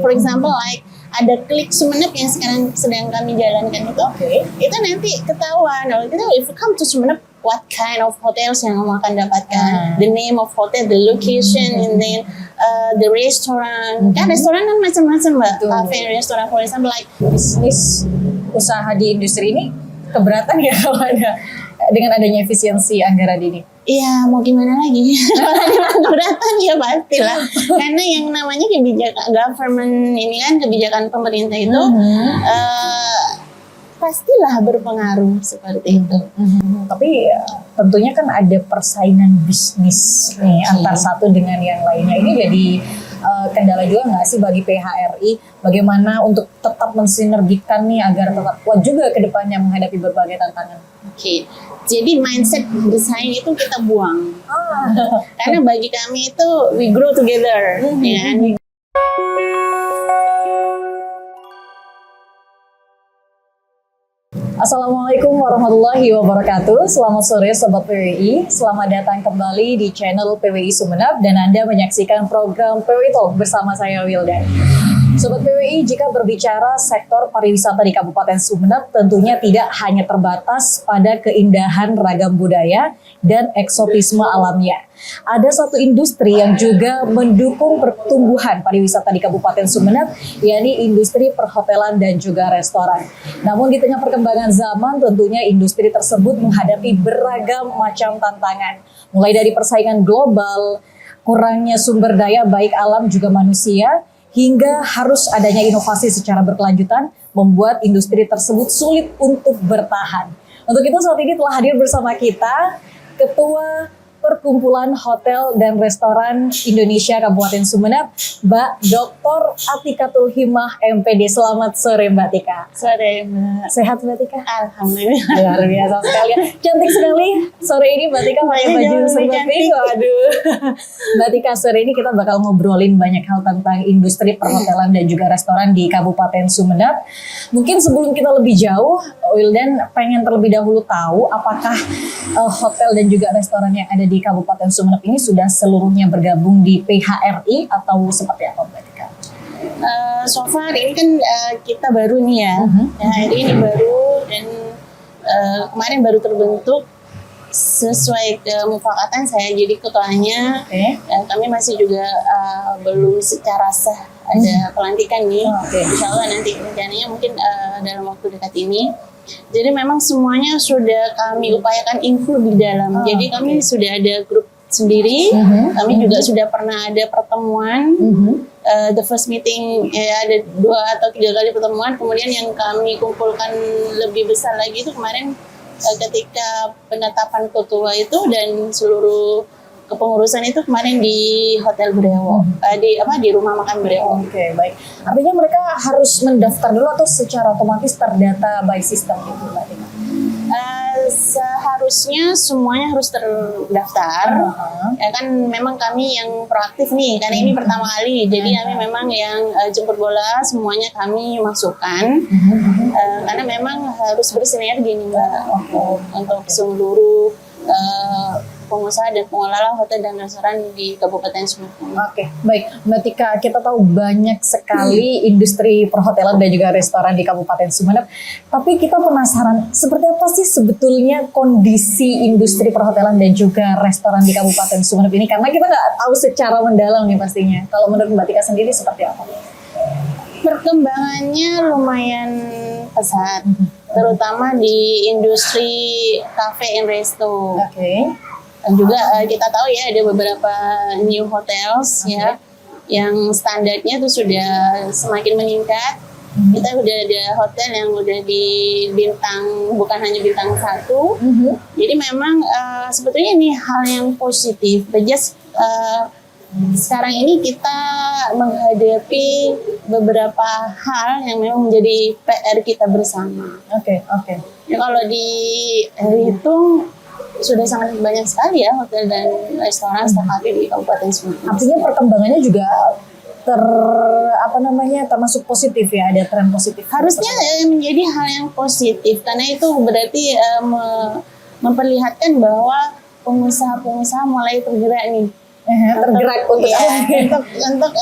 for example like ada klik Sumenep yang sekarang sedang kami jalankan itu nanti ketahuan kalau kita if you come to Sumenep what kind of hotels yang kamu akan dapatkan, the name of hotel, the location, and then the restaurant. Kan restoran kan macam-macam mbak, cafe, restoran, for example like bisnis usaha di industri ini keberatan ya kalau ada dengan adanya efisiensi anggaran ini? Iya, mau gimana lagi? Keberatan ya pastilah. Karena yang namanya kebijakan government ini kan kebijakan pemerintah itu pastilah berpengaruh seperti itu. Tapi tentunya kan ada persaingan bisnis nih antar satu dengan yang lainnya. Ini jadi kendala juga nggak sih bagi PHRI? Bagaimana untuk tetap mensinergikan nih agar tetap kuat juga ke depannya menghadapi berbagai tantangan? Oke. Jadi mindset bersaing itu kita buang. Karena bagi kami itu we grow together, ya kan? Assalamualaikum warahmatullahi wabarakatuh. Selamat sore Sobat PWI. Selamat datang kembali di channel PWI Sumenep dan Anda menyaksikan program PWI Talk bersama saya Wildan. Sobat PWI, jika berbicara sektor pariwisata di Kabupaten Sumenep tentunya tidak hanya terbatas pada keindahan ragam budaya dan eksotisme alamnya. Ada satu industri yang juga mendukung pertumbuhan pariwisata di Kabupaten Sumenep, yakni industri perhotelan dan juga restoran. Namun di tengah perkembangan zaman tentunya industri tersebut menghadapi beragam macam tantangan. Mulai dari persaingan global, kurangnya sumber daya baik alam juga manusia, hingga harus adanya inovasi secara berkelanjutan membuat industri tersebut sulit untuk bertahan. Untuk itu saat ini telah hadir bersama kita Ketua Perkumpulan Hotel dan Restoran Indonesia Kabupaten Sumenep, Mbak Dr. Atikatul Himah MPD. Selamat sore Mbak Tika. Sore Mbak. Sehat Mbak Tika? Alhamdulillah. Luar biasa sekali. Cantik sekali sore ini Mbak Tika pakai baju serba pink. Waduh. Mbak Tika, sore ini kita bakal ngobrolin banyak hal tentang industri perhotelan dan juga restoran di Kabupaten Sumenep. Mungkin sebelum kita lebih jauh, Wildan pengen terlebih dahulu tahu apakah hotel dan juga restoran yang ada di Kabupaten Sumenep ini sudah seluruhnya bergabung di PHRI atau seperti apa Mbak Tika? So far ini kan kita baru nih ya, PHRI ini baru dan kemarin baru terbentuk sesuai kemufakatan saya jadi ketuanya. Kami masih juga belum secara sah ada pelantikan nih. Insya Allah nanti rencananya mungkin dalam waktu dekat ini. Jadi memang semuanya sudah kami upayakan include di dalam. Jadi kami sudah ada grup sendiri. Kami juga sudah pernah ada pertemuan. The first meeting ya ada 2 atau 3 kali pertemuan. Kemudian yang kami kumpulkan lebih besar lagi itu kemarin ketika penetapan ketua itu dan seluruh kepengurusan itu kemarin di Hotel Brewo, di rumah makan Brewo. Oke, baik. Artinya mereka harus mendaftar dulu atau secara otomatis terdata by system gitu Mbak Tika? Seharusnya semuanya harus terdaftar. Ya kan memang kami yang proaktif nih karena ini pertama kali. Jadi kami memang yang jemput bola semuanya kami masukkan. Karena memang harus bersinergi nih Mbak untuk seluruh pengusaha dan pengelola hotel dan restoran di Kabupaten Sumenep. Oke, baik Mbak Tika, kita tahu banyak sekali industri perhotelan dan juga restoran di Kabupaten Sumenep. Tapi kita penasaran, seperti apa sih sebetulnya kondisi industri perhotelan dan juga restoran di Kabupaten Sumenep ini? Karena kita nggak tahu secara mendalam nih pastinya. Kalau menurut Mbak Tika sendiri seperti apa? Perkembangannya lumayan pesat, terutama di industri cafe and resto. Dan juga kita tahu ya ada beberapa new hotels ya yang standarnya itu sudah semakin meningkat. Kita udah ada hotel yang udah di bintang, bukan hanya bintang 1. Jadi memang sebetulnya ini hal yang positif. Just sekarang ini kita menghadapi beberapa hal yang memang menjadi PR kita bersama. Ya, kalau dihitung sudah sangat banyak sekali ya hotel dan restoran cafe di Kabupaten Sumenep. Artinya perkembangannya juga termasuk positif ya, ada tren positif. Harusnya menjadi hal yang positif karena itu berarti memperlihatkan bahwa pengusaha-pengusaha mulai tergerak nih. Tergerak untuk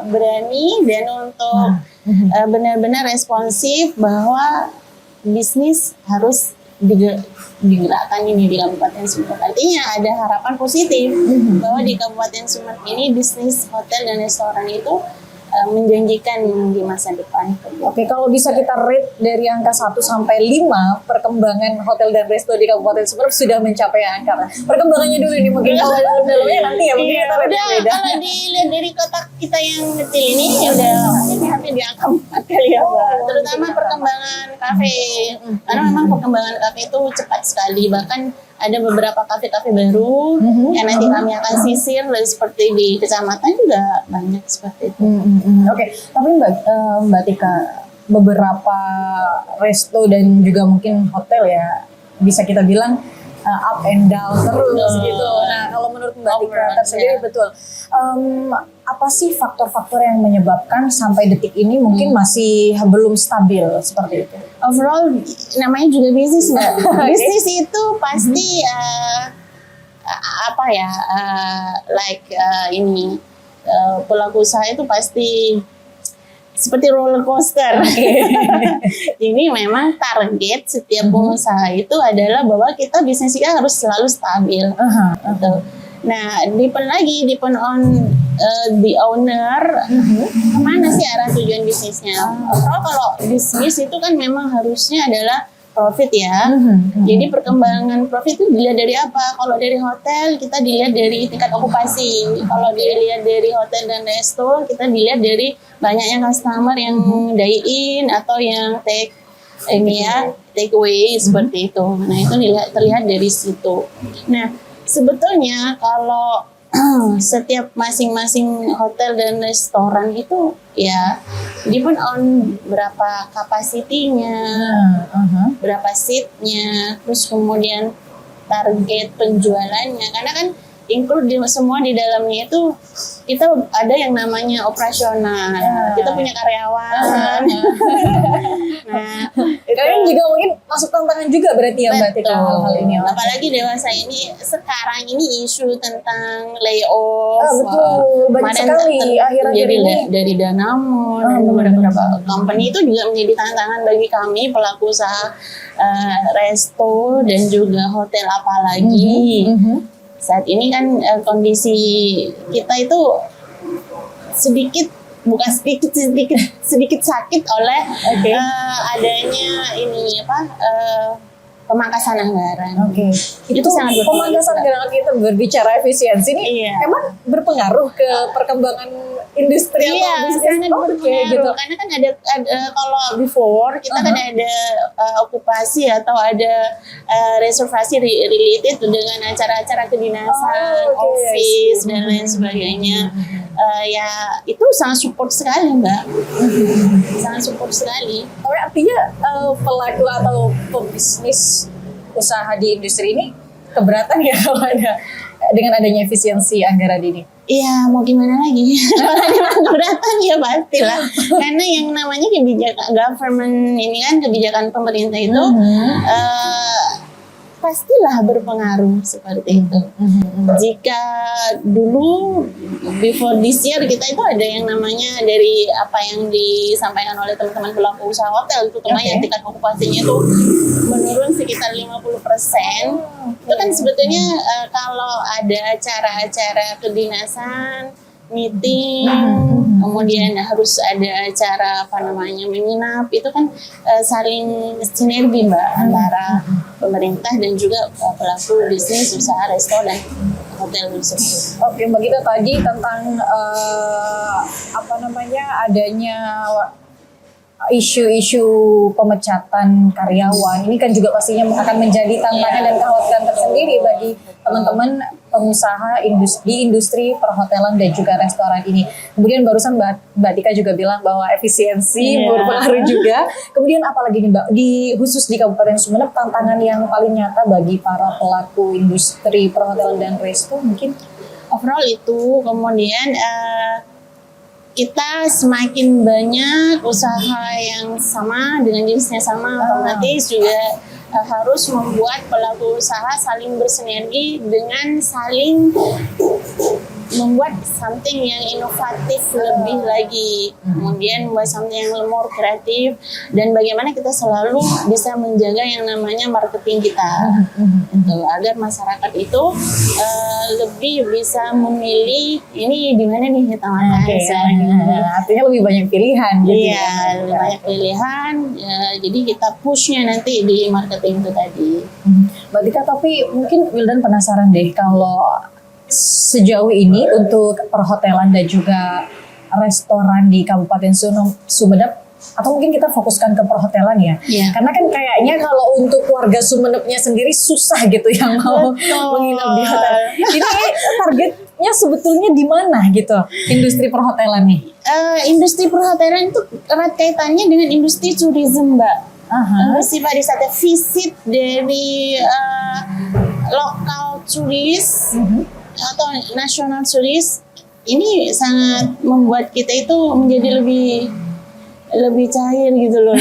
berani dan untuk benar-benar responsif bahwa bisnis harus digerakkan ini di Kabupaten Sumeneb. Artinya ada harapan positif bahwa di Kabupaten Sumeneb ini bisnis hotel dan restoran itu menjanjikan di masa depan. Oke, kalau bisa kita rate dari angka 1 sampai 5, perkembangan hotel dan resto di Kabupaten Sumeneb sudah mencapai angka. Perkembangannya dulu ini mungkin kalau dalamnya nanti ya mungkin kita rate udah, beda. kalau dilihat dari kotak kita yang kecil ini ya udah hampir di angka 4 kali ya Mbak. Terutama perkembangan kafe. Karena memang perkembangan kafe itu cepat sekali, bahkan ada beberapa kafe-kafe baru yang nanti kami akan sisir dan seperti di kecamatan juga banyak seperti itu. Oke, tapi Mbak Tika, beberapa resto dan juga mungkin hotel ya bisa kita bilang up and down terus gitu. Nah, kalau menurut Mbak Tika tersendiri betul, apa sih faktor-faktor yang menyebabkan sampai detik ini mungkin masih belum stabil seperti itu? Overall, namanya juga bisnis Mbak. Bisnis itu pasti ini pelaku usaha itu pasti seperti roller coaster. Jadi memang target setiap pengusaha itu adalah bahwa kita bisnis kita harus selalu stabil. Gitu. Nah, depend on the owner, kemana sih arah tujuan bisnisnya? Kalau bisnis itu kan memang harusnya adalah profit ya. Jadi perkembangan profit itu dilihat dari apa? Kalau dari hotel kita dilihat dari tingkat okupasi. Kalau dilihat dari hotel dan resto kita dilihat dari banyaknya customer yang dine-in atau yang take away seperti itu. Nah, itu terlihat dari situ. Nah, sebetulnya kalau setiap masing-masing hotel dan restoran itu ya depend on berapa kapasitinya, berapa seatnya, terus kemudian target penjualannya. Karena kan include semua di dalamnya itu kita ada yang namanya operasional, kita punya karyawan. Nah, kalian juga mungkin masuk tantangan juga berarti ya Mbak Tika hal ini. Apalagi dewasa ini sekarang ini isu tentang layoff. Betul, banyak sekali akhir-akhir ini. Dari Danamon dan beberapa company itu juga menjadi tantangan bagi kami pelaku usaha resto dan juga hotel apalagi. Saat ini kan kondisi kita itu sedikit sakit oleh adanya pemangkasan anggaran. Itu sangat pemangkasan anggaran kita berbicara efisiensi ini emang berpengaruh ke perkembangan industri atau bisnis? Sangat berpengaruh gitu. Karena kan ada kalau before kita kan ada okupasi atau ada reservasi related dengan acara-acara kedinasan, office dan lain sebagainya. Ya itu sangat support sekali Mbak, sangat support sekali. Tapi artinya pelaku atau pebisnis usaha di industri ini keberatan ya kalau ada dengan adanya efisiensi anggaran ini? Iya, mau gimana lagi? Keberatan ya pastilah. Karena yang namanya kebijakan government ini kan kebijakan pemerintah itu pastilah berpengaruh seperti itu. Jika dulu before this year kita itu ada yang namanya dari apa yang disampaikan oleh teman-teman pelaku usaha hotel, terutama yang tingkat okupasinya itu menurun sekitar 50%. Itu kan sebetulnya kalau ada acara-acara kedinasan, meeting, kemudian harus ada acara menginap, itu kan saling sinergi Mbak antara pemerintah dan juga pelaku bisnis usaha resto dan hotel tersebut. Oke, Mbak Gita tadi tentang adanya isu-isu pemecatan karyawan ini kan juga pastinya akan menjadi tantangan dan kekhawatiran tersendiri bagi teman-teman pengusaha di industri perhotelan dan juga restoran ini. Kemudian barusan Mbak Tika juga bilang bahwa efisiensi berpengaruh juga. Kemudian apalagi nih Mbak, khusus di Kabupaten Sumeneb tantangan yang paling nyata bagi para pelaku industri perhotelan dan resto mungkin? Overall itu, kemudian kita semakin banyak usaha yang sama dengan jenisnya sama, otomatis juga harus membuat pelaku usaha saling bersinergi dengan saling membuat something yang inovatif lebih lagi, kemudian membuat something yang more kreatif, dan bagaimana kita selalu bisa menjaga yang namanya marketing kita, gitu, agar masyarakat itu lebih bisa memilih ini di mana nih kita makan. Sekarang ini. Artinya lebih banyak pilihan. Gitu Iya, lebih banyak pilihan. Jadi kita pushnya nanti di marketing itu tadi. Mbak Tika, tapi mungkin Wildan penasaran deh kalau sejauh ini untuk perhotelan dan juga restoran di Kabupaten Sumeneb, atau mungkin kita fokuskan ke perhotelan ya. Iya. Karena kan kayaknya kalau untuk warga Sumenebnya sendiri susah gitu yang mau menginap di hotel. Ini targetnya sebetulnya di mana gitu industri perhotelan nih? Industri perhotelan itu erat kaitannya dengan industri tourism, Mbak. Industri pariwisata, visit dari lokal turis atau nasional turis ini sangat membuat kita itu menjadi lebih cair gitu loh.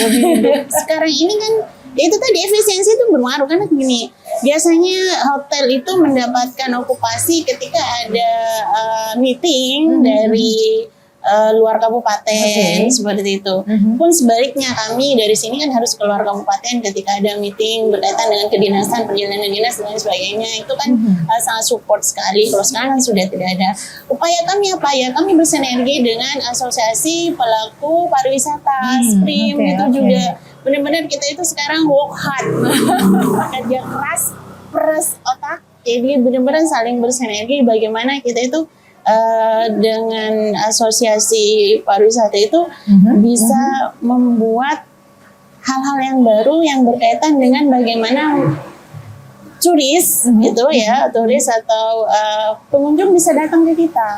Sekarang ini kan itu tadi efisiensi itu berpengaruh, karena gini, biasanya hotel itu mendapatkan okupasi ketika ada meeting dari luar kabupaten, seperti itu. Pun sebaliknya, kami dari sini kan harus keluar kabupaten ketika ada meeting berkaitan dengan kedinasan, perjalanan dinas dan sebagainya. Itu kan sangat support sekali. Kalau sekarang kan sudah tidak ada. Upaya kami apa ya? Kami bersinergi dengan asosiasi pelaku pariwisata, SPRIM, juga benar-benar kita itu sekarang work hard, kerja keras, peres otak. Jadi benar-benar saling bersinergi bagaimana kita itu dengan asosiasi pariwisata itu bisa membuat hal-hal yang baru yang berkaitan dengan bagaimana turis gitu ya, turis atau pengunjung bisa datang ke kita.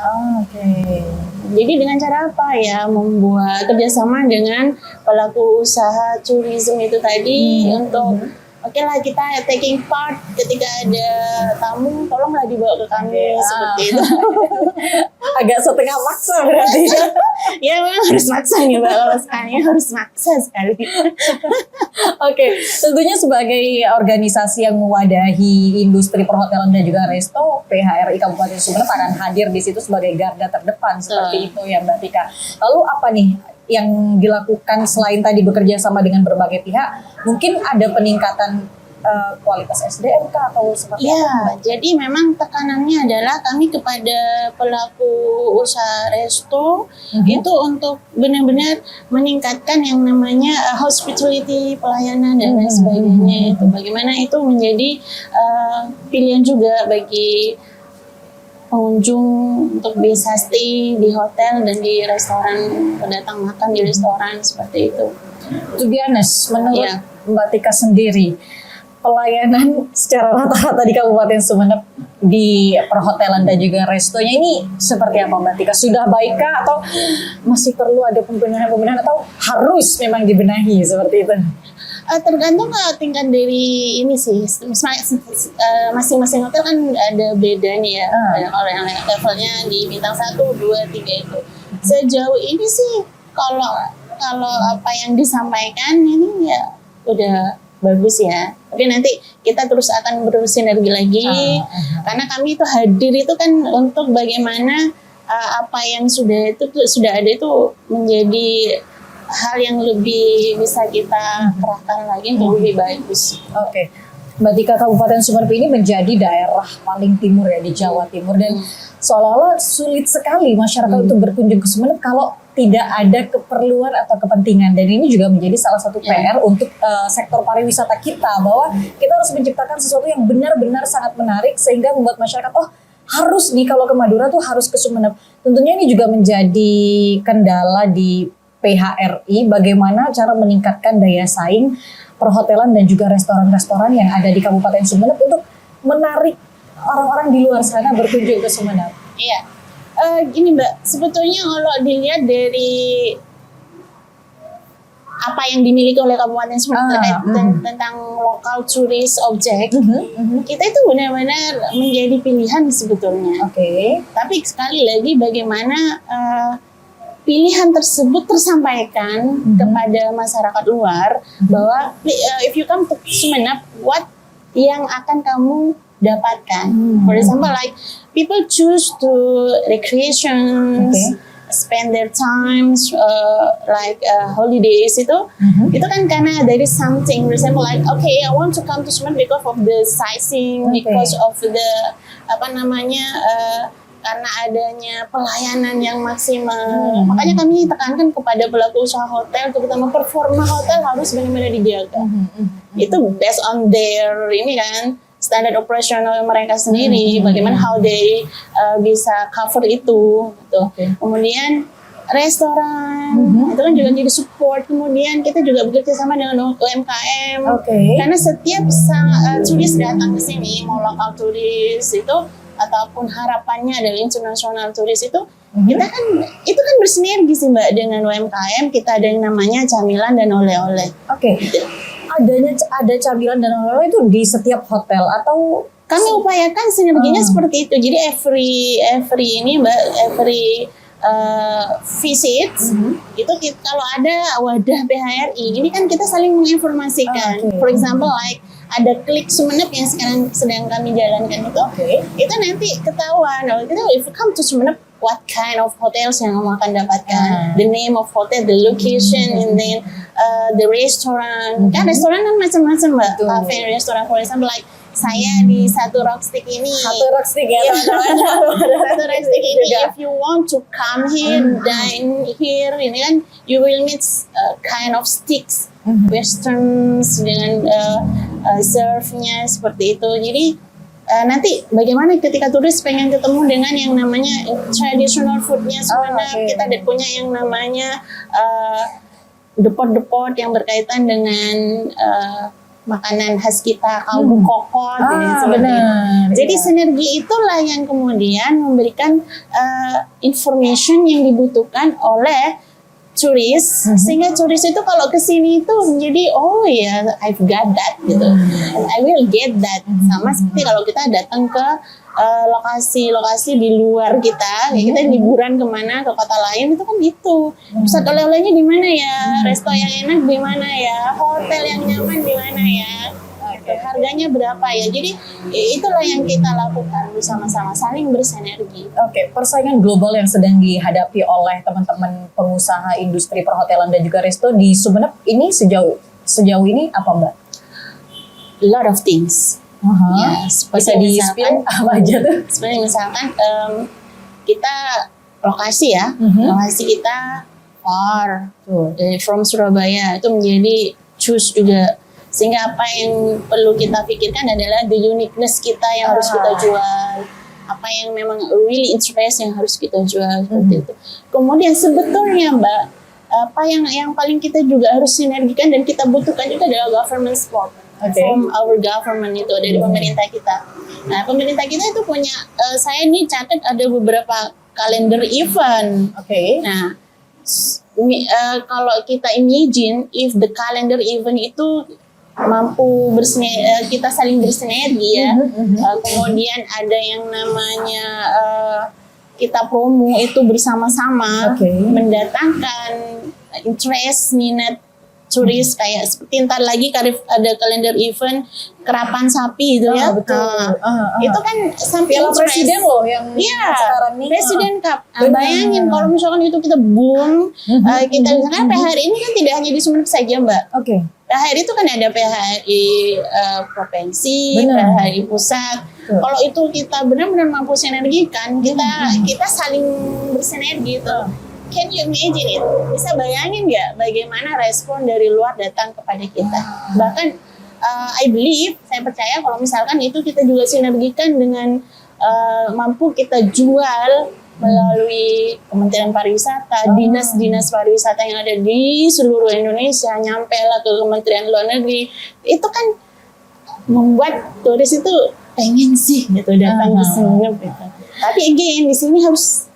Jadi dengan cara apa ya, membuat kerjasama dengan pelaku usaha tourism itu tadi untuk oke lah, kita taking part ketika ada tamu, tolonglah dibawa ke kami, seperti itu. Agak setengah maksa berarti. Ya memang harus maksa nih Mbak, kalau sekarang harus maksa sekali. Oke, tentunya sebagai organisasi yang mewadahi industri perhotelan dan juga resto, PHRI Kabupaten Sumeneb akan hadir di situ sebagai garda terdepan seperti itu ya Mbak Tika. Lalu apa nih yang dilakukan selain tadi bekerja sama dengan berbagai pihak? Mungkin ada peningkatan kualitas SDM kah atau seperti apa? Jadi memang tekanannya adalah kami kepada pelaku usaha resto itu untuk benar-benar meningkatkan yang namanya hospitality, pelayanan dan lain sebagainya. Itu bagaimana itu menjadi pilihan juga bagi pengunjung untuk bisa stay di hotel dan di restoran, pendatang makan di restoran seperti itu. To be honest, menurut Mbak Tika sendiri, pelayanan secara rata-rata di Kabupaten Sumeneb di perhotelan dan juga restonya ini seperti apa Mbak Tika? Sudah baikkah atau masih perlu ada pembenahan atau harus memang dibenahi seperti itu? Tergantung tingkat dari ini sih, masing-masing hotel kan ada beda nih ya. Kalau yang levelnya di bintang 1, 2, 3 itu. Sejauh ini sih kalau apa yang disampaikan ini ya udah bagus ya. Tapi nanti kita terus akan bersinergi lagi karena kami itu hadir itu kan untuk bagaimana apa yang sudah ada itu menjadi hal yang lebih bisa kita kerahkan lagi untuk lebih bagus. Oke. Mbak Tika, Kabupaten Sumeneb ini menjadi daerah paling timur ya di Jawa Timur dan seolah-olah sulit sekali masyarakat untuk berkunjung ke Sumeneb kalau tidak ada keperluan atau kepentingan, dan ini juga menjadi salah satu PR untuk sektor pariwisata kita, bahwa kita harus menciptakan sesuatu yang benar-benar sangat menarik sehingga membuat masyarakat harus nih kalau ke Madura tuh harus ke Sumeneb. Tentunya ini juga menjadi kendala di PHRI, bagaimana cara meningkatkan daya saing perhotelan dan juga restoran-restoran yang ada di Kabupaten Sumeneb untuk menarik orang-orang di luar sana berkunjung ke Sumeneb. Iya. Gini Mbak, sebetulnya kalau dilihat dari apa yang dimiliki oleh Kabupaten Sumeneb terkait tentang lokal turis objek, kita itu benar-benar menjadi pilihan sebetulnya. Tapi sekali lagi bagaimana pilihan tersebut tersampaikan kepada masyarakat luar bahwa if you come to Sumeneb, what yang akan kamu dapatkan. For example, like people choose to recreations, spend their times like holidays itu kan karena there is something. For example, like okay, I want to come to Sumeneb because of the sightseeing, because of the karena adanya pelayanan yang maksimal. Makanya kami tekankan kepada pelaku usaha hotel, terutama performa hotel harus benar-benar dijaga. Itu based on their standar operasional mereka sendiri, bagaimana how they bisa cover itu. Gitu. Kemudian restoran itu kan juga jadi support. Kemudian kita juga bekerja sama dengan UMKM, karena setiap turis datang ke sini, mau lokal turis itu ataupun harapannya adalah internasional turis itu, kita kan itu kan bersinergi sih Mbak dengan UMKM. Kita ada yang namanya camilan dan oleh-oleh. Ada camilan dan oleh-oleh itu di setiap hotel atau kami upayakan sinerginya seperti itu. Jadi every ini Mbak, every visit itu kalau ada wadah PHRI ini kan kita saling menginformasikan. For example, like ada klik Sumeneb yang sekarang sedang kami jalankan itu nanti ketahuan. If you come to Sumeneb, what kind of hotels yang kamu akan dapatkan, the name of hotel, the location, and then the restaurant. Kan restoran kan macam-macam Mbak, cafe, restoran. For example, like saya di Satu Rockstick ini. Satu Rockstick ya teman-teman. Satu Rockstick ini, if you want to come here, dine here, ini kan you will meet kind of sticks, westerns dengan serve-nya seperti itu. Jadi nanti bagaimana ketika turis pengen ketemu dengan yang namanya traditional food-nya Sumeneb, kita ada punya yang namanya depot-depot yang berkaitan dengan makanan khas kita, kaldu kokot, Jadi sinergi itulah yang kemudian memberikan information yang dibutuhkan oleh turis, sehingga turis itu kalau kesini itu menjadi oh ya, I've got that gitu, and I will get that. Sama seperti kalau kita datang ke lokasi-lokasi di luar kita, kita liburan kemana, ke kota lain, itu kan gitu. Pusat oleh-olehnya di mana ya, resto yang enak di mana ya, hotel yang nyaman di mana ya, harganya berapa ya. Jadi itulah yang kita lakukan bersama-sama, saling bersinergi. Persaingan global yang sedang dihadapi oleh teman-teman pengusaha industri perhotelan dan juga resto di Sumeneb ini sejauh ini apa Mbak? A lot of things. Ya, bisa di-spill apa aja tuh? Sebenarnya misalkan kita lokasi kita far from Surabaya, itu menjadi choose juga, sehingga apa yang perlu kita pikirkan adalah the uniqueness kita yang harus kita jual, apa yang memang really interest yang harus kita jual seperti itu. Kemudian sebetulnya Mbak, apa yang paling kita juga harus sinergikan dan kita butuhkan juga adalah government support. From our government itu, dari pemerintah kita. Nah, pemerintah kita itu punya, saya ini catat ada beberapa kalender event. Nah, kalau kita imagine if the calendar event itu mampu kita saling bersinergi ya. Kemudian ada yang namanya kita promo itu bersama-sama, mendatangkan interest, minat turis, kayak seperti ntar lagi ada kalender event kerapan sapi itu ya. Itu kan sampai presiden loh yang sekarang ini. Presiden Cup. Bayangin kalau misalkan itu kita boom, kita misalkan PHRI ini kan tidak hanya di Sumeneb saja Mbak. PHRI itu kan ada PHRI provinsi, PHRI pusat. Kalau itu kita benar-benar mampu sinergikan, kita saling bersinergi itu. Can you imagine it? Bisa bayangin nggak bagaimana respon dari luar datang kepada kita? Bahkan I believe, saya percaya kalau misalkan itu kita juga sinergikan dengan mampu kita jual melalui Kementerian Pariwisata, dinas-dinas pariwisata yang ada di seluruh Indonesia, nyampe lah ke Kementerian Luar Negeri, itu kan membuat turis itu pengen sih gitu datang ke Sumeneb gitu. Tapi again di sini harus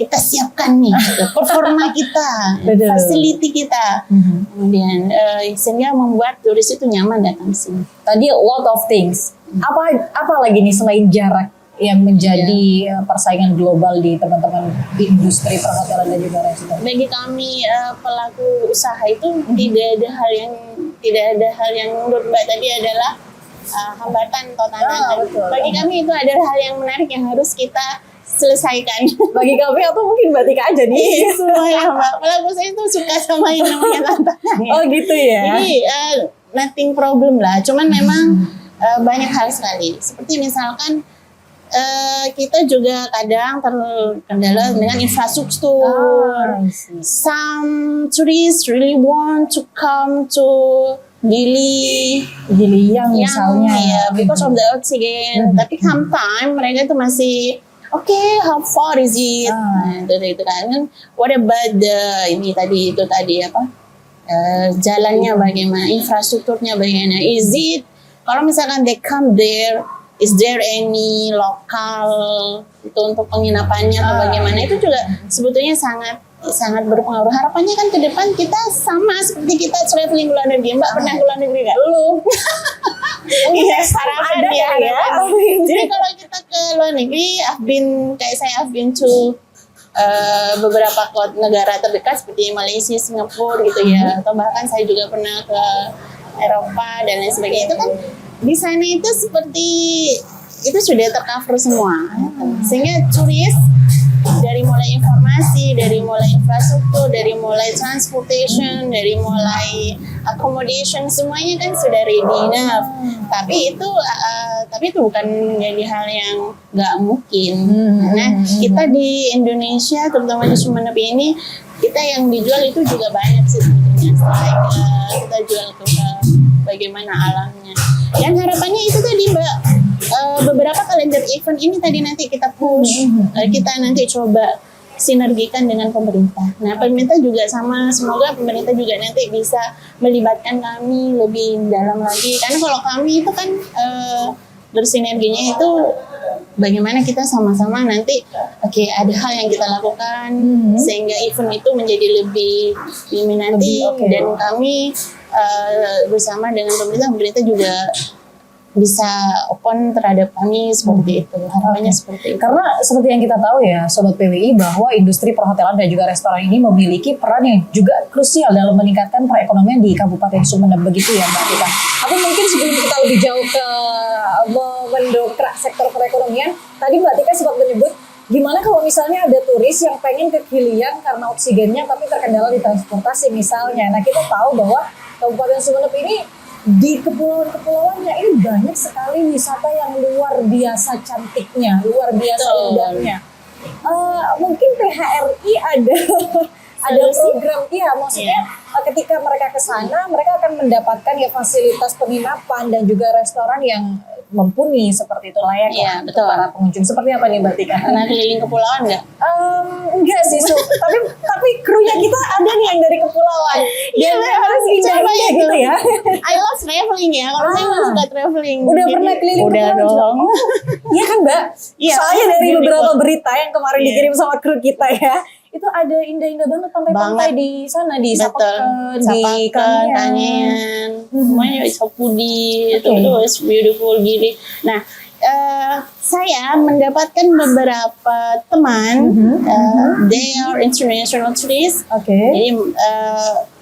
kita siapkan nih performa kita, facility kita, kemudian sehingga membuat turis itu nyaman datang sini. Tadi a lot of things. Apa lagi nih selain jarak yang menjadi persaingan global di teman-teman industri perhotelan dan juga restoran? Bagi kami pelaku usaha itu tidak ada hal yang menurut Mbak tadi adalah hambatan atau tantangan. betul. Bagi kami itu adalah hal yang menarik yang harus kita selesaikan. Bagi kami atau mungkin Mbak Tika aja nih. Semua ya Mbak. Kalau saya tuh suka sama yang namanya tantangan. Ya. Oh gitu ya. Jadi nothing problem lah. Cuman memang banyak hal sekali. Seperti misalkan kita juga kadang terkendala dengan infrastruktur. Some tourists really want to come to Gili yang misalnya. ya, because of the oxygen. Tapi sometimes mereka itu masih how far is it? Nah, itu kan. What about itu tadi apa? Jalannya bagaimana, infrastrukturnya bagaimana? Is it kalau misalkan they come there, is there any lokal itu untuk penginapannya atau bagaimana? Itu juga sebetulnya sangat berpengaruh. Harapannya kan ke depan kita sama seperti kita traveling ke luar negeri. Mbak pernah ke luar negeri nggak? Belum. Iya, harapan ada ya. harapan. Jadi kalau kita ke luar negeri, I've been to beberapa negara terdekat seperti Malaysia, Singapura gitu ya, atau bahkan saya juga pernah ke Eropa dan lain sebagainya. Itu kan di sana itu seperti itu sudah tercover semua, sehingga turis dari mulai informasi, dari mulai infrastruktur, dari mulai transportation, dari mulai accommodation, semuanya kan sudah ready enough. Tapi itu bukan menjadi hal yang nggak mungkin. Karena kita di Indonesia, terutama di Sumeneb ini, kita yang dijual itu juga banyak sih sebetulnya. Kita jual ke bagaimana alamnya. Dan harapannya itu tadi Mbak, beberapa kalender event ini tadi nanti kita push, kita nanti coba sinergikan dengan pemerintah. Nah, pemerintah juga sama, semoga pemerintah juga nanti bisa melibatkan kami lebih dalam lagi. Karena kalau kami itu kan bersinerginya itu bagaimana kita sama-sama nanti ada hal yang kita lakukan sehingga event itu menjadi lebih diminati dan kami bersama dengan pemerintah juga bisa open terhadap kami seperti itu. Harapannya seperti itu. Karena seperti yang kita tahu ya Sobat PWI, bahwa industri perhotelan dan juga restoran ini memiliki peran yang juga krusial dalam meningkatkan perekonomian di Kabupaten Sumeneb, begitu ya Mbak Tika. Tapi mungkin sebelum kita lebih jauh ke mendongkrak sektor perekonomian, tadi Mbak Tika sempat menyebut gimana kalau misalnya ada turis yang pengen ke Kilian karena oksigennya tapi terkendala di transportasi misalnya. Nah, kita tahu bahwa Kabupaten Sumeneb ini di kepulauan-kepulauannya ini banyak sekali wisata yang luar biasa cantiknya, luar biasa indahnya. Mungkin PHRI ada program, iya maksudnya ketika mereka ke sana mereka akan mendapatkan ya fasilitas penginapan dan juga restoran yang mumpuni seperti itu, layak untuk para pengunjung. Seperti apa nih Mbak Tika? Pernah keliling kepulauan nggak? Enggak sih, tapi krunya kita ada nih yang dari kepulauan. Iya, harus coba ya gitu ya. I love traveling ya. Kalau saya suka traveling. Udah pernah keliling udah dong. Iya kan Mbak? Iya. Soalnya dari beberapa berita yang kemarin dikirim sama kru kita ya, itu ada indah-indah banget pantai-pantai di sana, di Sapeken, di Kangean, semuanya Sapudi, itu beautiful gini. Nah, saya mendapatkan beberapa teman, they are international tourists. Jadi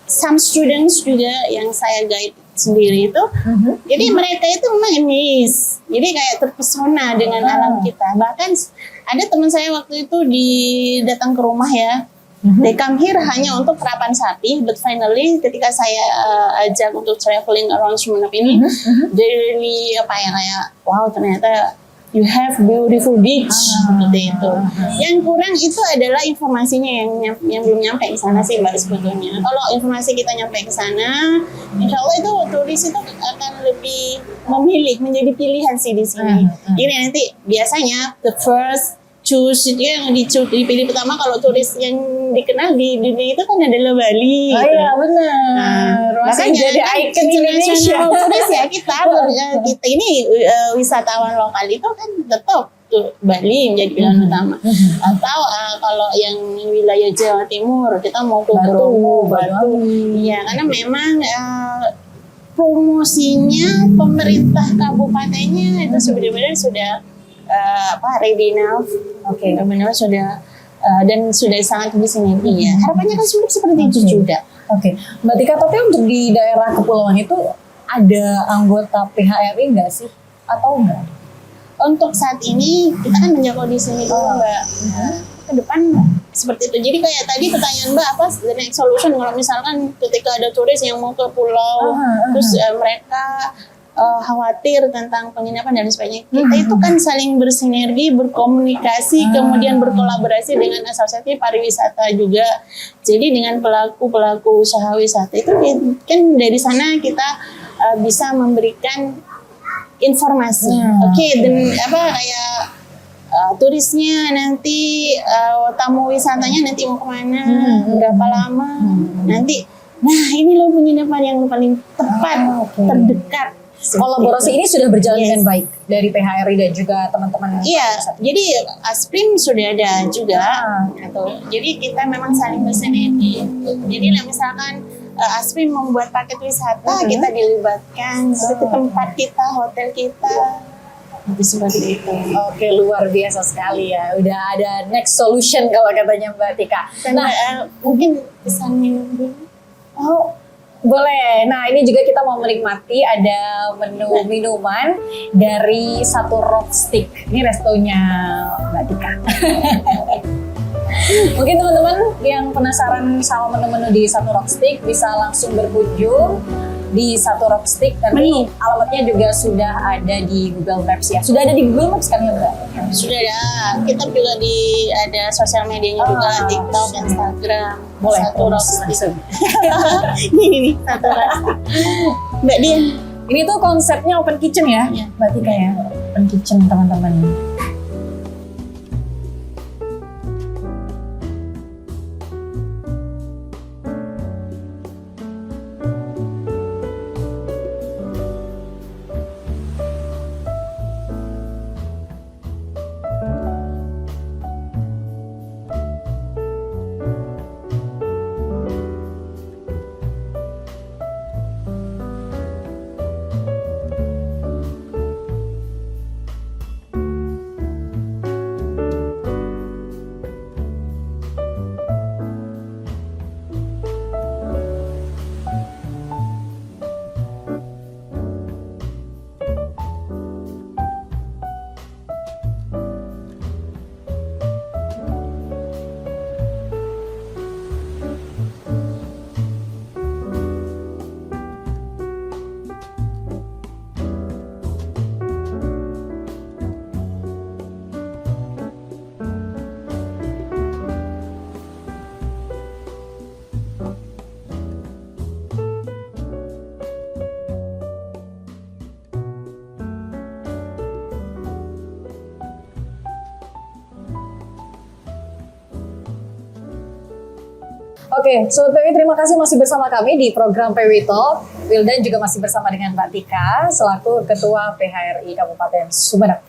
some students juga yang saya guide sendiri itu, jadi mereka itu memang amazed, jadi kayak terpesona dengan alam kita. Bahkan ada teman saya waktu itu datang ke rumah ya, they come here hanya untuk terapan sapi, but finally ketika saya ajak untuk traveling around Sumeneb ini, they really kayak wow ternyata you have beautiful beach seperti itu. Yang kurang itu adalah informasinya yang belum nyampe ke sana sih Mbak sebetulnya. Kalau informasi kita nyampe ke sana, insya Allah itu turis itu akan lebih memilih, menjadi pilihan sih di sini. Jadi nanti biasanya the first choose itu yang dipilih pertama kalau turis yang dikenal di dunia itu kan adalah Bali. Oh iya benar. Makanya jadi ikon Indonesia. Turis ya kita ini wisatawan lokal itu kan tetap tuh Bali menjadi pilihan utama. Atau kalau yang wilayah Jawa Timur kita mau ke Bromo, Batu. Iya, karena memang promosinya pemerintah kabupatennya itu sebenarnya sudah ready enough, benar sudah dan sudah sangat bersinergi ya. Harapannya kan seperti itu juga. Mbak Tika, tapi untuk di daerah kepulauan itu ada anggota PHRI nggak sih? Atau enggak? Untuk saat ini kita kan menjaga di sini dulu Mbak. Nah, ke depan seperti itu. Jadi kayak tadi pertanyaan Mbak apa the next solution kalau misalkan ketika ada turis yang mau ke pulau terus mereka khawatir tentang penginapan dan sebagainya. Kita itu kan saling bersinergi, berkomunikasi, kemudian berkolaborasi dengan asosiasi pariwisata juga. Jadi dengan pelaku-pelaku usaha wisata itu kan dari sana kita bisa memberikan informasi. Oke, dan kayak turisnya nanti tamu wisatanya nanti mau kemana, berapa lama, nanti. Nah ini loh penginapan yang paling tepat, terdekat. Kolaborasi ini sudah berjalan dengan baik dari PHRI dan juga teman-teman. Iya, jadi Asprim sudah ada juga. Gitu. Jadi kita memang saling bersinergi. Jadi misalkan Asprim membuat paket wisata, kita dilibatkan seperti tempat kita, hotel kita. Seperti itu. Oke, luar biasa sekali ya. Udah ada next solution kalau katanya Mbak Tika. Nah, mungkin pesan dulu. Oh, boleh. Nah, ini juga kita mau menikmati ada menu minuman dari Satu Rock Stick. Ini restonya Mbak Tika. Mungkin teman-teman yang penasaran sama menu-menu di Satu Rock Stick bisa langsung berkunjung di Satu Rock Stick. Dan ini alamatnya juga sudah ada di Google Maps ya. Sudah ada di Google Maps kan ya Mbak? Sudah ada. Kita juga ada sosial medianya juga, TikTok, Instagram. Boleh. Satu Rock Stick. Ini Satu Rock Stick. Mbak Dian. Ini tuh konsepnya open kitchen ya, Mbak Tika ya. Open kitchen teman-teman. Oke, Sobat PW terima kasih masih bersama kami di program PW Talk. Wildan juga masih bersama dengan Mbak Tika selaku Ketua PHRI Kabupaten Sumeneb.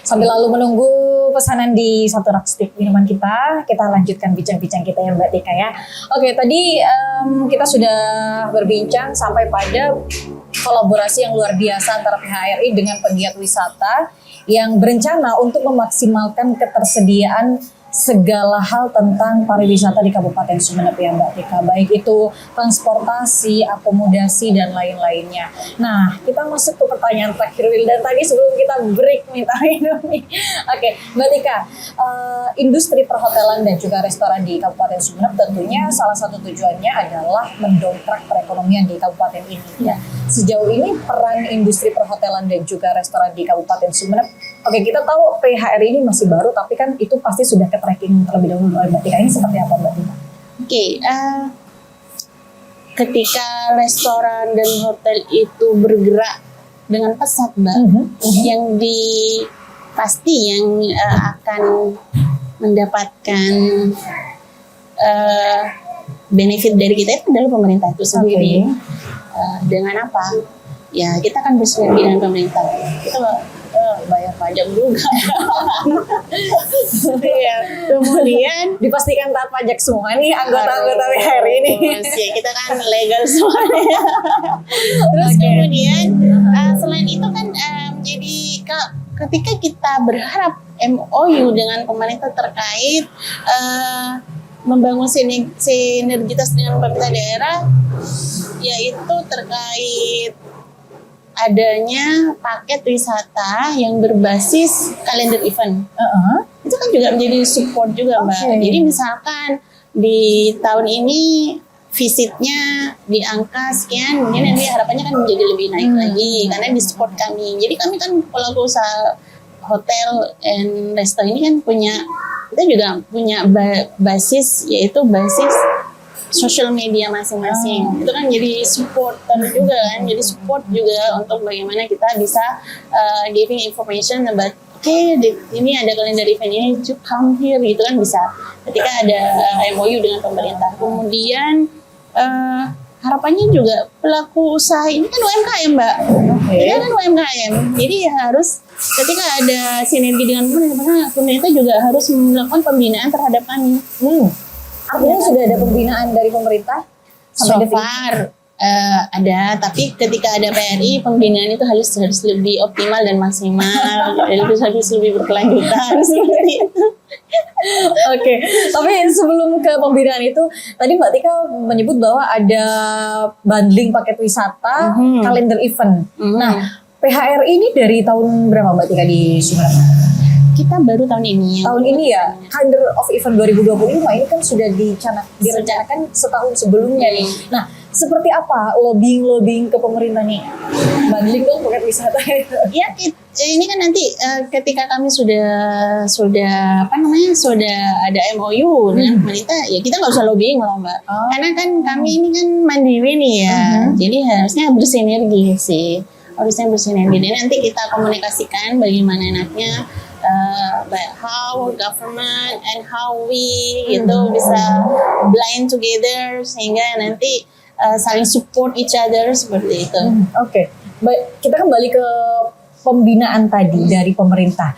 Sambil lalu menunggu pesanan di Satu Rock Stick minuman kita lanjutkan bincang-bincang kita ya Mbak Tika ya. Oke, tadi kita sudah berbincang sampai pada kolaborasi yang luar biasa antara PHRI dengan penggiat wisata yang berencana untuk memaksimalkan ketersediaan segala hal tentang pariwisata di Kabupaten Sumeneb ya Mbak Tika, baik itu transportasi, akomodasi dan lain-lainnya. Nah, kita masuk ke pertanyaan terakhir Wildan tadi sebelum kita break minta minum nih. Oke, Mbak Tika, industri perhotelan dan juga restoran di Kabupaten Sumeneb tentunya salah satu tujuannya adalah mendongkrak perekonomian di kabupaten ini. Ya. Sejauh ini peran industri perhotelan dan juga restoran di Kabupaten Sumeneb, oke, kita tahu PHRI ini masih baru, tapi kan itu pasti sudah ke-tracking terlebih dahulu oleh Mbak Tika. Ini seperti apa Mbak Tika? Oke, ketika restoran dan hotel itu bergerak dengan pesat Mbak, yang pasti yang akan mendapatkan benefit dari kita itu adalah pemerintah itu sendiri. Dengan apa? Ya kita kan bersinergi dengan pemerintah. Kita bayar pajak juga. Ya, kemudian dipastikan taat pajak semua nih anggota-anggota PHRI ini. Ya, kita kan legal semuanya. Terus kemudian selain itu kan jadi ketika kita berharap MOU dengan pemerintah terkait membangun sinergitas dengan pemerintah daerah, yaitu terkait adanya paket wisata yang berbasis kalender event. Itu kan juga menjadi support juga Mbak. Jadi misalkan di tahun ini visitnya di angka sekian, kemudian nanti harapannya kan menjadi lebih naik lagi karena di support kami. Jadi kami kan pelaku usaha hotel and resto ini kan kita juga punya basis, yaitu basis social media masing-masing. Itu kan jadi supporter juga kan, jadi support juga untuk bagaimana kita bisa giving information about ini ada kalender event ini, to come here gitu kan bisa. Ketika ada MOU dengan pemerintah. Kemudian harapannya juga pelaku usaha ini kan UMKM Mbak. Ini kan UMKM. Jadi harus ketika ada sinergi dengan pemerintah juga harus melakukan pembinaan terhadap kami. Artinya sudah ada pembinaan dari pemerintah sampai so far ada, tapi ketika ada PRI pembinaan itu harus lebih optimal dan maksimal, harus lebih berkelanjutan seperti itu. Oke, tapi sebelum ke pembinaan itu, tadi Mbak Tika menyebut bahwa ada bundling paket wisata, kalender event. Nah, PHRI ini dari tahun berapa Mbak Tika di Sumatera? Kita baru tahun ini. Tahun ini ya, Calendar of Event 2025 ini kan sudah direncanakan setahun sebelumnya nih. Nah, seperti apa lobbying ke pemerintah nih? Bundling dong paket wisata. Ya, ini kan nanti ketika kami sudah ada MOU dengan pemerintah, ya kita nggak usah lobbying lah Mbak. Karena kan kami ini kan mandiri nih ya, jadi harusnya bersinergi sih. Harusnya bersinergi. Dan nanti kita komunikasikan bagaimana enaknya how government and how we itu bisa blend together sehingga nanti saling support each other seperti itu. Oke. Baik, kita kembali ke pembinaan tadi dari pemerintah.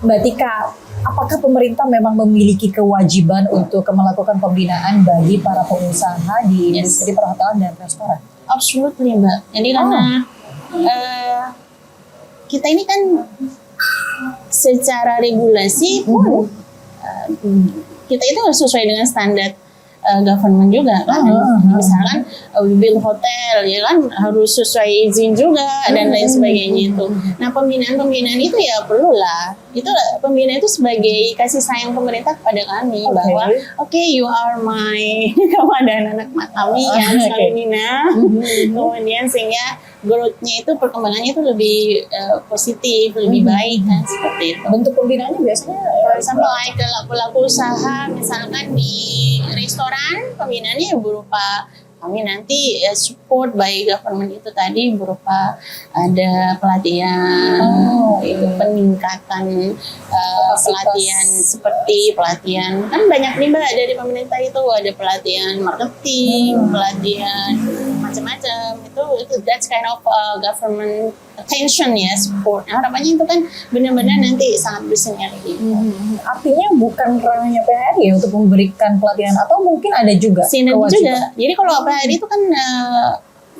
Mbak Tika, apakah pemerintah memang memiliki kewajiban untuk melakukan pembinaan bagi para pengusaha di industri perhotelan dan restoran? Absolutely Mbak. Jadi karena kita ini kan secara regulasi pun kita itu harus sesuai dengan standar government juga kan. Misalkan we build hotel ya kan harus sesuai izin juga dan lain sebagainya itu. Nah pembinaan itu ya perlulah. Itu pembinaan itu sebagai kasih sayang pemerintah kepada kami bahwa you are my kepada anak-anak kami yang selalu bina. Kemudian sehingga growth-nya itu perkembangannya itu lebih positif, lebih baik kan seperti itu. Bentuk pembinaannya biasanya sampai pelaku usaha misalkan di restoran pembinaannya berupa kami nanti support by government itu tadi berupa ada pelatihan, itu peningkatan pelatihan seperti pelatihan kan banyak nih Mbak dari pemerintah itu ada pelatihan marketing, pelatihan macam-macam itu that's kind of government attention ya support. Nah, harapannya itu kan benar-benar nanti sangat bersinergi. Artinya bukan ranahnya PHRI ya untuk memberikan pelatihan atau mungkin ada juga sinergi juga. Jadi kalau PHRI itu kan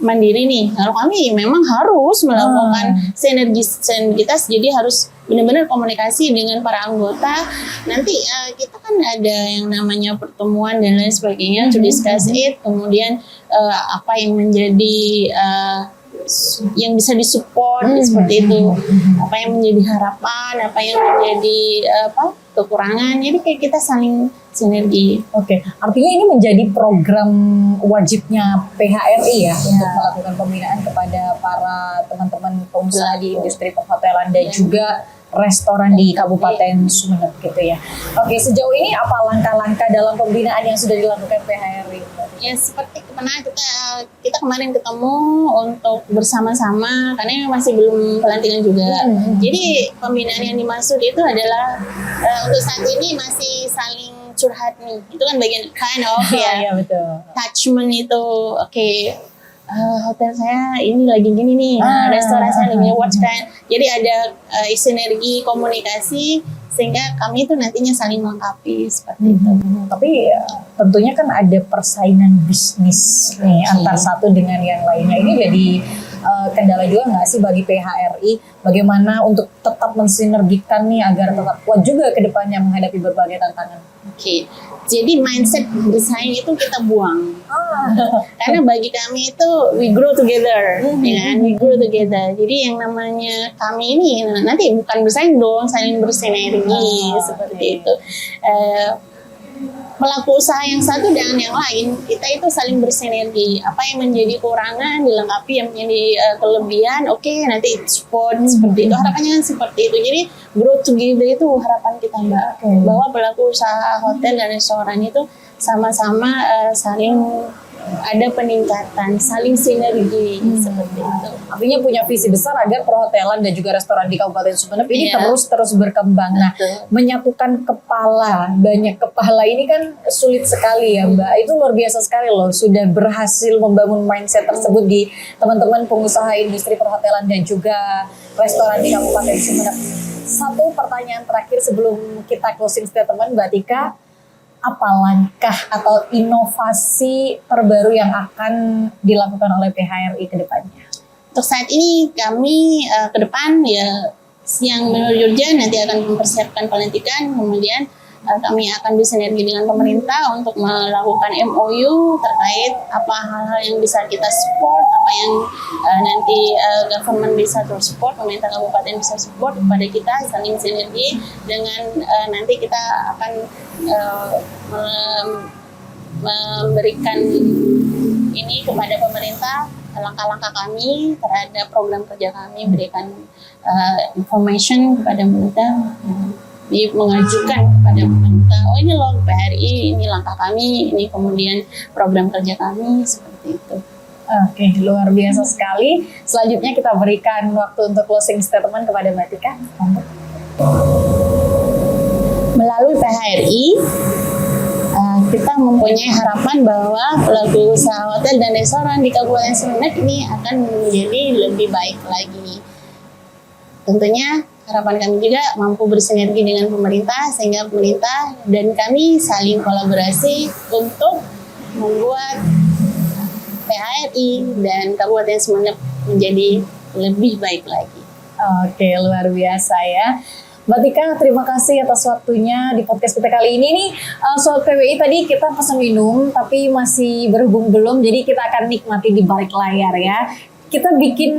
mandiri nih. Kalau kami memang harus melakukan sinergitas, jadi harus benar-benar komunikasi dengan para anggota. Nanti kita kan ada yang namanya pertemuan dan lain sebagainya to discuss it. Kemudian apa yang menjadi yang bisa disupport seperti itu, apa yang menjadi harapan, apa yang menjadi kekurangan, jadi kayak kita saling sinergi. Oke, artinya ini menjadi program wajibnya PHRI ya untuk melakukan pembinaan kepada para teman-teman pengusaha di industri perhotelan dan juga restoran di Kabupaten Sumeneb gitu ya. Oke, sejauh ini apa langkah-langkah dalam pembinaan yang sudah dilakukan PHRI? Ya seperti kemana kita kemarin ketemu untuk bersama-sama karena masih belum pelantikan juga. Jadi pembinaan yang dimaksud itu adalah untuk saat ini masih saling curhat nih. Itu kan bagian kind of ya betul. Attachment itu hotel saya ini lagi gini nih, restoran saya lagi watch kan. Jadi ada sinergi komunikasi sehingga kami itu nantinya saling melengkapi seperti itu. Tapi tentunya kan ada persaingan bisnis nih antar satu dengan yang lainnya. Ini jadi kendala juga nggak sih bagi PHRI? Bagaimana untuk tetap mensinergikan nih agar tetap kuat juga ke depannya menghadapi berbagai tantangan? Oke, jadi mindset bersaing itu kita buang. Karena bagi kami itu we grow together, ya kan? We grow together. Jadi yang namanya kami ini nanti bukan bersaing dong, saling bersinergi seperti itu. Pelaku usaha yang satu dengan yang lain, kita itu saling bersinergi. Apa yang menjadi kekurangan dilengkapi, yang menjadi kelebihan, oke, nanti support seperti itu. Harapannya kan seperti itu. Jadi grow together itu harapan kita, Mbak. Bahwa pelaku usaha hotel dan restoran itu sama-sama saling ada peningkatan, saling sinergi seperti itu. Artinya punya visi besar agar perhotelan dan juga restoran di Kabupaten Sumeneb ini terus berkembang. Nah, menyatukan kepala, banyak kepala ini kan sulit sekali ya, Mbak. Itu luar biasa sekali loh, sudah berhasil membangun mindset tersebut di teman-teman pengusaha industri perhotelan dan juga restoran di Kabupaten Sumeneb. Satu pertanyaan terakhir sebelum kita closing statement, Mbak Tika. Apa langkah atau inovasi terbaru yang akan dilakukan oleh PHRI ke depannya? Untuk saat ini kami ke depan ya siang menuju Jogja nanti akan mempersiapkan pelantikan, kemudian kami akan bersinergi dengan pemerintah untuk melakukan MOU terkait apa hal-hal yang bisa kita support, apa yang nanti government bisa support, pemerintah kabupaten bisa support kepada kita, saling sinergi dengan nanti kita akan memberikan ini kepada pemerintah langkah-langkah kami terhadap program kerja kami, berikan information kepada pemerintah, mengajukan kepada pemerintah, oh ini loh PHRI, ini langkah kami, ini kemudian program kerja kami, seperti itu. Oke, luar biasa sekali. Selanjutnya kita berikan waktu untuk closing statement kepada Mbak Tika. Melalui PHRI, kita mempunyai harapan bahwa pelaku usaha hotel dan restoran di Kabupaten Sumeneb ini akan menjadi lebih baik lagi. Tentunya harapan kami juga mampu bersinergi dengan pemerintah sehingga pemerintah dan kami saling kolaborasi untuk membuat PHRI dan Kabupaten Sumeneb menjadi lebih baik lagi. Oke, luar biasa ya. Mbak Tika, terima kasih atas waktunya di podcast kita kali ini nih. Soal PWI tadi kita pesan minum, tapi masih berhubung belum, jadi kita akan nikmati di balik layar ya. Kita bikin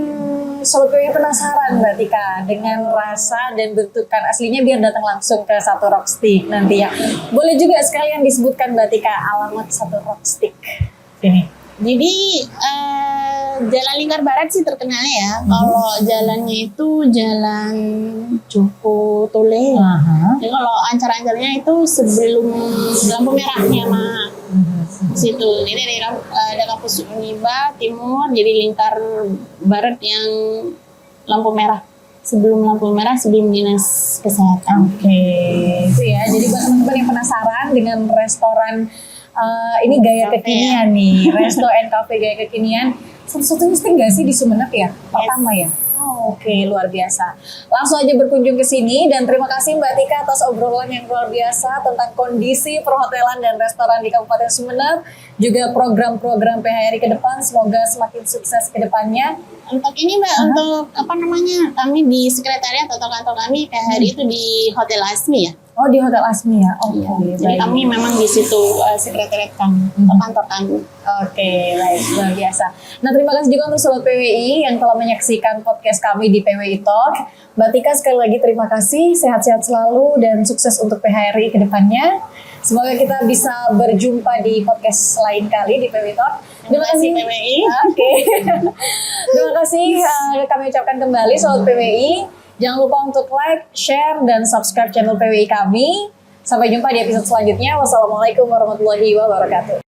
Soal PWI penasaran Mbak Tika dengan rasa dan bentukan aslinya biar datang langsung ke Satu Rockstick nanti ya. Boleh juga sekalian disebutkan Mbak Tika alamat Satu Rockstick ini. Jadi Jalan Lingkar Barat sih terkenalnya ya. Kalau jalannya itu Jalan Joko Tole. Jadi kalau ancar-ancarnya itu sebelum lampu merahnya mah situ. Jadi ada kampus Uniba Timur, jadi Lingkar Barat yang lampu merah. Sebelum lampu merah, sebelum dinas kesehatan. Oke, itu ya. Jadi buat teman-teman yang penasaran dengan restoran ini gaya kekinian nih, resto and cafe gaya kekinian. Satu-satunya mesti nggak sih di Sumeneb ya? Pertama ya? Oke, luar biasa. Langsung aja berkunjung ke sini dan terima kasih Mbak Tika atas obrolan yang luar biasa tentang kondisi perhotelan dan restoran di Kabupaten Sumeneb, juga program-program PHRI ke depan. Semoga semakin sukses ke depannya. Untuk ini Mbak, untuk apa namanya, kami di sekretariat atau kantor kami PHRI itu di Hotel Asmi ya. Oh, di Hotel Asmi ya? Oke. Jadi kami memang di situ sekretariat kami, atau kantor kami. Oke, baik, luar biasa. Nah, terima kasih juga untuk Sobat PWI yang telah menyaksikan podcast kami di PWI Talk. Mbak Tika, sekali lagi terima kasih, sehat-sehat selalu dan sukses untuk PHRI ke depannya. Semoga kita bisa berjumpa di podcast lain kali di PWI Talk. Terima kasih PWI. Oke. Terima kasih kami ucapkan kembali Sobat PWI. Jangan lupa untuk like, share, dan subscribe channel PWI kami. Sampai jumpa di episode selanjutnya. Wassalamualaikum warahmatullahi wabarakatuh.